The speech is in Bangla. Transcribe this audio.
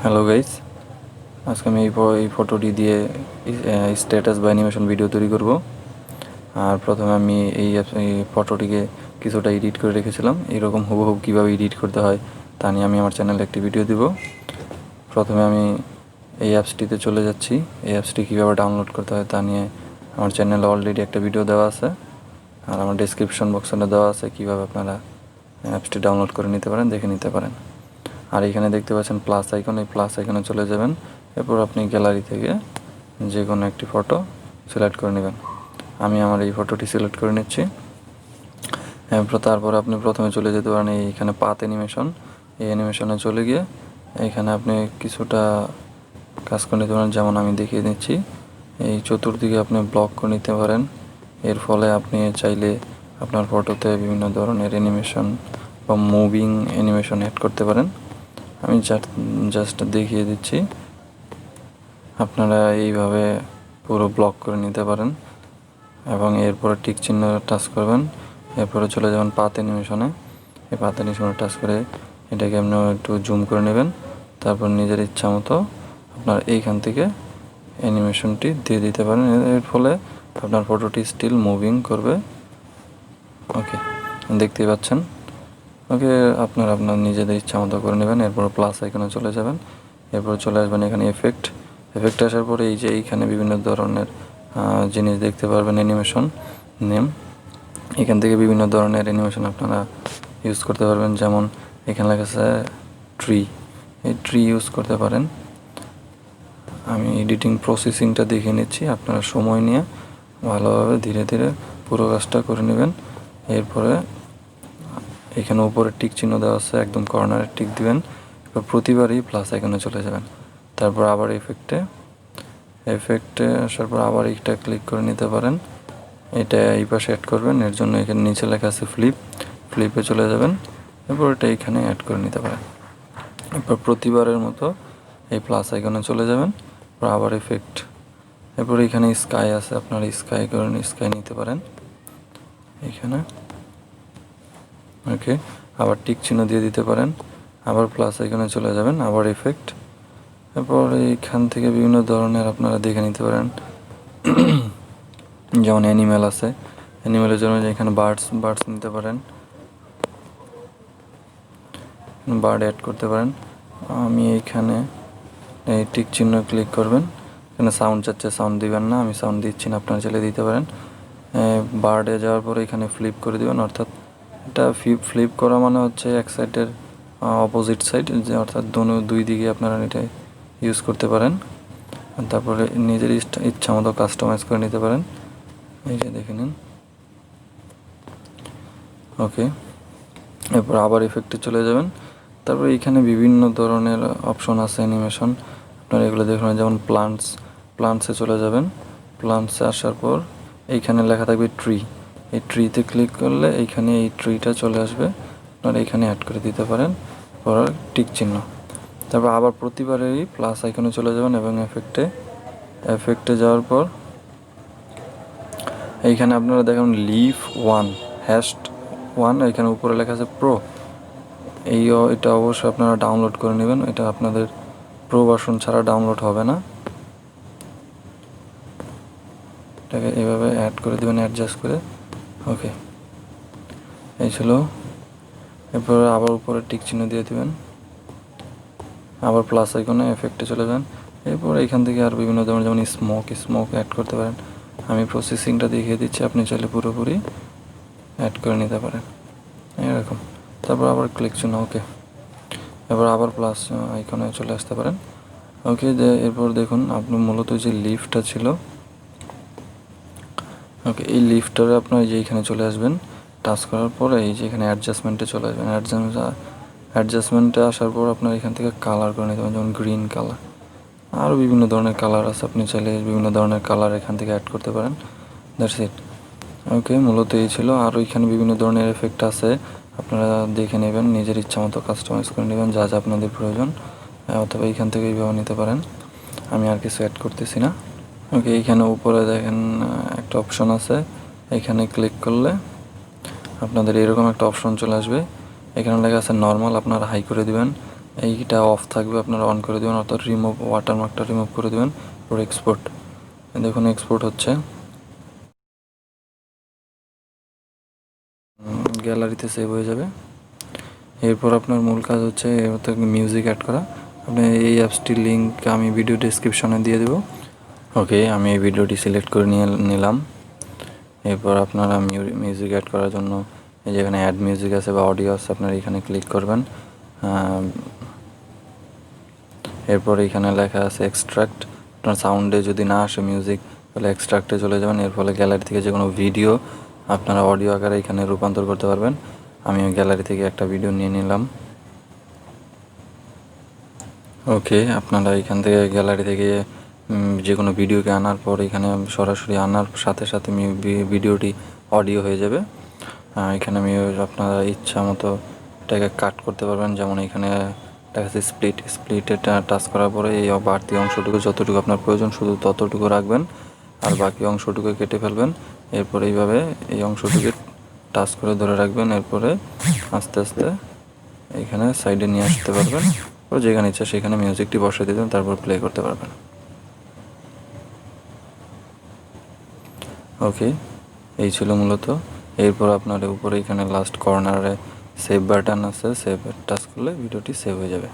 হ্যালো গাইস, আজকে আমি এই ফটোটি দিয়ে স্ট্যাটাস বা অ্যানিমেশন ভিডিও তৈরি করব। আর প্রথমে আমি এই ফটোটিকে কিছুটা এডিট করে রেখেছিলাম। এইরকম হুবহু কীভাবে এডিট করতে হয় তা নিয়ে আমি আমার চ্যানেলে একটি ভিডিও দিব। প্রথমে আমি এই অ্যাপসটিতে চলে যাচ্ছি। এই অ্যাপসটি কীভাবে ডাউনলোড করতে হয় তা নিয়ে আমার চ্যানেলে অলরেডি একটা ভিডিও দেওয়া আছে, আর আমার ডেসক্রিপশন বক্সে দেওয়া আছে কীভাবে আপনারা অ্যাপসটি ডাউনলোড করে নিতে পারেন, দেখে নিতে পারেন। আর এখানে দেখতে পাচ্ছেন প্লাস আইকন, এই প্লাস আইকনে চলে যাবেন। এরপর আপনি গ্যালারি থেকে যে কোনো একটি ফটো সিলেক্ট করে নেবেন। আমি আমার এই ফটোটি সিলেক্ট করে নিচ্ছি। তারপর আপনি প্রথমে চলে যেতে পারেন এইখানে পাথ অ্যানিমেশন। এই অ্যানিমেশনে চলে গিয়ে এইখানে আপনি কিছুটা কাজ করে নিতে পারেন, যেমন আমি দেখিয়ে দিচ্ছি। এই চতুর্দিকে আপনি ব্লক করে নিতে পারেন। এর ফলে আপনি চাইলে আপনার ফটোতে বিভিন্ন ধরনের অ্যানিমেশন বা মুভিং অ্যানিমেশন অ্যাড করতে পারেন। আমি জাস্ট দেখিয়ে দিচ্ছি। আপনারা এইভাবে পুরো ব্লক করে নিতে পারেন এবং এরপরে টিক চিহ্ন টাচ করবেন। এরপরে চলে যাবেন পাথ অ্যানিমেশনে। এই পাথ অ্যানিমেশনে টাচ করে এটাকে আপনি একটু জুম করে নেবেন। তারপর নিজের ইচ্ছা মতো আপনার এইখান থেকে অ্যানিমেশনটি দিয়ে দিতে পারেন। এর ফলে আপনার ফটোটি স্টিল মুভিং করবে। ওকে, দেখতেই পাচ্ছেন। ওকে, আপনার নিজেদের ইচ্ছা মতো করে নেবেন। এরপর প্লাস আইকনে চলে যাবেন। এরপর চলে আসবেন এখানে এফেক্ট আসার পরে এই যে এইখানে বিভিন্ন ধরনের জিনিস দেখতে পারবেন, অ্যানিমেশন নেম। এখান থেকে বিভিন্ন ধরনের অ্যানিমেশন আপনারা ইউজ করতে পারবেন, যেমন এখানে লেখা আছে ট্রি। এই ট্রি ইউজ করতে পারেন। আমি এডিটিং প্রসেসিংটা দেখে নিচ্ছি, আপনারা সময় নিয়ে ভালোভাবে ধীরে ধীরে পুরো কাজটা করে নেবেন। এরপরে এখানে উপরে টিক চিহ্ন দেওয়া আছে, একদম কর্নারে টিক দিবেন। এবার প্রতিবারই প্লাস আইকনে চলে যাবেন। তারপর আবার এফেক্টে আসার পর আবার এইটা ক্লিক করে নিতে পারেন। এটা এই পাশে অ্যাড করবেন। এর জন্য এখানে নিচে লেখা আছে ফ্লিপে চলে যাবেন। এরপর এটা এখানে অ্যাড করে নিতে পারেন। এরপর প্রতিবারের মতো এই প্লাস আইকনে চলে যাবেন। এরপর আবার এরপর এখানে স্কাই আছে, আপনারা স্কাই নিতে পারেন এখানে। ওকে, আবার টিক চিহ্ন দিয়ে দিতে পারেন। আবার প্লাস আইকনে চলে যাবেন, আবার এফেক্ট। এরপর এইখান থেকে বিভিন্ন ধরনের আপনারা দেখে নিতে পারেন, যেমন অ্যানিমেল আছে। অ্যানিমেলের জন্য এখানে বার্ডস নিতে পারেন, বার্ড অ্যাড করতে পারেন। আমি এইখানে এই টিক চিহ্ন ক্লিক করবেন। এখানে সাউন্ড চাচ্ছে, সাউন্ড দিবেন না, আমি সাউন্ড দিচ্ছি না, আপনারা চাইলে দিতে পারেন। বার্ডে যাওয়ার পরে এখানে ফ্লিপ করে দিবেন, অর্থাৎ এটা ফ্লিপ করা মানে হচ্ছে এক সাইডের অপোজিট সাইড, যে অর্থাৎ দুই দিকে আপনারা এটা ইউজ করতে পারেন। তারপরে নিজের ইচ্ছা মতো কাস্টমাইজ করে নিতে পারেন। এই যে দেখে নিন। ওকে, এরপর আবার এফেক্টে চলে যাবেন। তারপরে এইখানে বিভিন্ন ধরনের অপশন আছে অ্যানিমেশন, আপনারা এগুলো দেখুন। যেমন প্লান্টসে চলে যাবেন। প্লান্টসে আসার পর এইখানে লেখা থাকবে ট্রি। এই ট্রিতে ক্লিক করলে এইখানে এই ট্রিটা চলে আসবে, আপনারা এইখানে অ্যাড করে দিতে পারেন। পর টিক চিহ্ন। তারপর আবার প্রতিবারেরই প্লাস আইকনে চলে যাবেন এবং এফেক্টে যাওয়ার পর এইখানে আপনারা দেখুন লিভ 1 এখানে উপরে লেখা আছে প্রো। এটা অবশ্যই আপনারা ডাউনলোড করে নেবেন। এটা আপনাদের প্রো ভার্সন ছাড়া ডাউনলোড হবে না। এটাকে এভাবে অ্যাড করে দেবেন, অ্যাডজাস্ট করে। ওকে, এই ছিল। এরপর আবার উপরে টিক চিহ্ন দিয়ে দেবেন, আবার প্লাস আইকনে এফেক্টে চলে যান। এরপর এইখান থেকে আর বিভিন্ন ধরনের, যেমন স্মোক অ্যাড করতে পারেন। আমি প্রসেসিংটা দেখিয়ে দিচ্ছি, আপনি চাইলে পুরোপুরি অ্যাড করে নিতে পারেন এরকম। তারপর আবার ক্লিক চিহ্ন। ওকে, এবার আবার প্লাস আইকনে চলে আসতে পারেন। ওকে, এরপর দেখুন আপনি মূলত যে লিফটটা ছিল, ওকে, এই লিফটারে আপনার এইখানে চলে আসবেন। টাচ করার পরে এই যে এখানে অ্যাডজাস্টমেন্টে চলে আসবেন। অ্যাডজাস্টমেন্টে আসার পর আপনার এখান থেকে কালার করে নিতে পারেন, যেমন গ্রিন কালার। আরও বিভিন্ন ধরনের কালার আছে, আপনি চাইলে বিভিন্ন ধরনের কালার এখান থেকে অ্যাড করতে পারেন। That's it. ওকে, মূলত এই ছিল। আরও এখানে বিভিন্ন ধরনের এফেক্ট আছে, আপনারা দেখে নেবেন, নিজের ইচ্ছা মতো কাস্টমাইজ করে নেবেন যা যা আপনাদের প্রয়োজন, অথবা এইখান থেকে এইভাবে নিতে পারেন। আমি আর কিছু অ্যাড করতেছি না। ওকে, এইখানে উপরে দেখেন একটা অপশন আছে, এখানে ক্লিক করলে আপনাদের এরকম একটা অপশন চলে আসবে। এখানে লেখা আছে নর্মাল, আপনারা হাই করে দিবেন। এইটা অফ থাকবে, আপনারা অন করে দেবেন, অর্থাৎ রিমুভ ওয়াটারমার্কটা রিমুভ করে দেবেন। পরে এক্সপোর্ট, দেখুন এক্সপোর্ট হচ্ছে, গ্যালারিতে সেভ হয়ে যাবে। এরপর আপনার মূল কাজ হচ্ছে মিউজিক অ্যাড করা। আপনি এই অ্যাপসটির লিঙ্ক আমি ভিডিও ডেসক্রিপশনে দিয়ে দেবো। ওকে, আমি এই ভিডিওটি সিলেক্ট করে নিলাম। এরপর আপনারা মিউজিক অ্যাড করার জন্য এই যেখানে অ্যাড মিউজিক আছে বা অডিও আছে, আপনারা এখানে ক্লিক করবেন। এরপর এখানে লেখা আছে এক্সট্রাক্ট। আপনার সাউন্ডে যদি না আসে মিউজিক, তাহলে এক্সট্রাক্টে চলে যাবেন। এর ফলে গ্যালারি থেকে যে কোনো ভিডিও আপনারা অডিও আকারে এখানে রূপান্তর করতে পারবেন। আমি গ্যালারি থেকে একটা ভিডিও নিয়ে নিলাম। ওকে, আপনারা এখান থেকে গ্যালারি থেকে যে কোনো ভিডিওকে আনার পর এখানে সরাসরি আনার সাথে সাথে ভিডিওটি অডিও হয়ে যাবে। এখানে আপনারা ইচ্ছা মতো এটাকে কাট করতে পারবেন। যেমন এখানে দেখা যাচ্ছে স্প্লিটে টাচ করার পরে এই বাড়তি অংশটুকু যতটুকু আপনার প্রয়োজন শুধু ততটুকু রাখবেন, আর বাকি অংশটুকু কেটে ফেলবেন। এরপর এইভাবে এই অংশটুকু টাচ করে ধরে রাখবেন। এরপরে আস্তে আস্তে এখানে সাইডে নিয়ে আসতে পারবেন। ও যেখানে ইচ্ছা সেখানে মিউজিকটি বসিয়ে দেবেন, তারপর প্লে করতে পারবেন। ওকে, এই ছিল মূলত। এরপর আপনার উপরে এখানে লাস্ট কর্নারে সেভ বাটন আছে, সেভ টাচ করলে ভিডিওটি সেভ হয়ে যাবে।